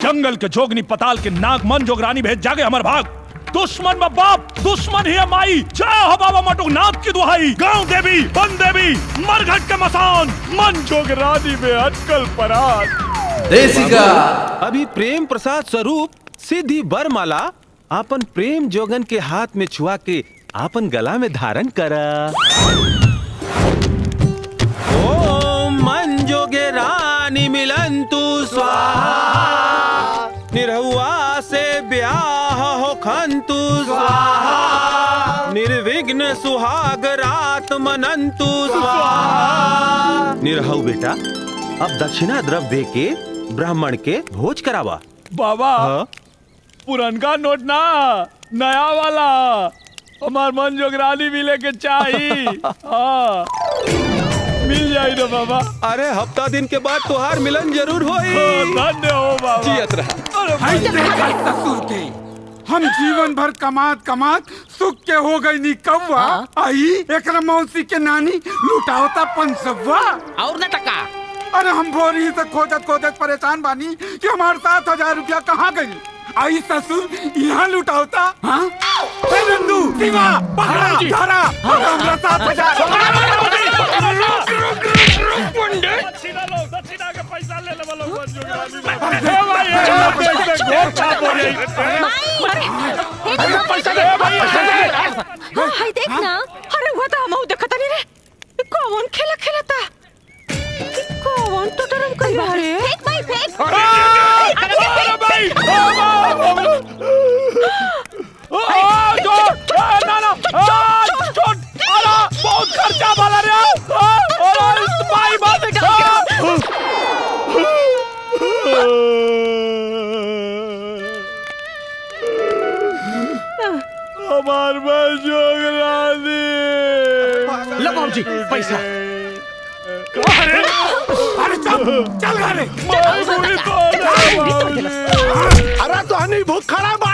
जंगल के जोगनी पताल के नाग मन जोगरानी भेज जागे हमार भाग। दुश्मन में बाप, दुश्मन ही है माई। जय हो बाबा मटुक नाथ की दुहाई। गांव देवी, वन देवी, मरघट के मसान, मन जोगरानी में अटकल पराग। देसी का अभी प्रेम प्रसाद स्वरूप सिद्धि बरमाला आपन प्रेम जोगन के हाथ में छुआ के आपन गला में धारण करा। ओम मन जोगे रानी मिलंतु स्वाहा, निरहुआ से ब्याह हो खंतु स्वाहा, निर्विघ्न सुहाग रात मनंतु स्वाहा। निरहु बेटा, अब दक्षिणा द्रव दे के ब्राह्मण के भोज करावा। बाबा पुरनका नोट ना, नया वाला। हमार मन जोगरानी मिले के चाहिए। हाँ मिल जाए ना बाबा। अरे हफ्ता दिन के बाद तुहार मिलन जरूर होई। धन्य हो बाबा। जियत रहा। ससुर के हम जीवन भर कमात कमात सुख के हो गई नी कौवा। आई एकरा मौसी के नानी लुटावता पंसवा और न टका। अरे हम भोरी से खोजत खोजत परेशान बानी कि हमारे 7,000 रुपया कहाँ गई। आई ससुर यहाँ लुटावता। हाँ नंदू शिवा पकड़ा धरा हमरा 7,000। दक्षिणा के पैसा ले ले वाला मन जोगरानी। हाय देख ना, अरे वो तो हम देखता नहीं रे। कौन खेला खेलता? कौन तो तरम कर रहा है? फेंक भाई फेंक। अरे भाई ना ना अरे बहुत खर्चा वाला रे। भाई बात हमार मन जोगरानी। लो बाबूजी पैसा। अरे चल घरे। अरे तो हनी भूख खराब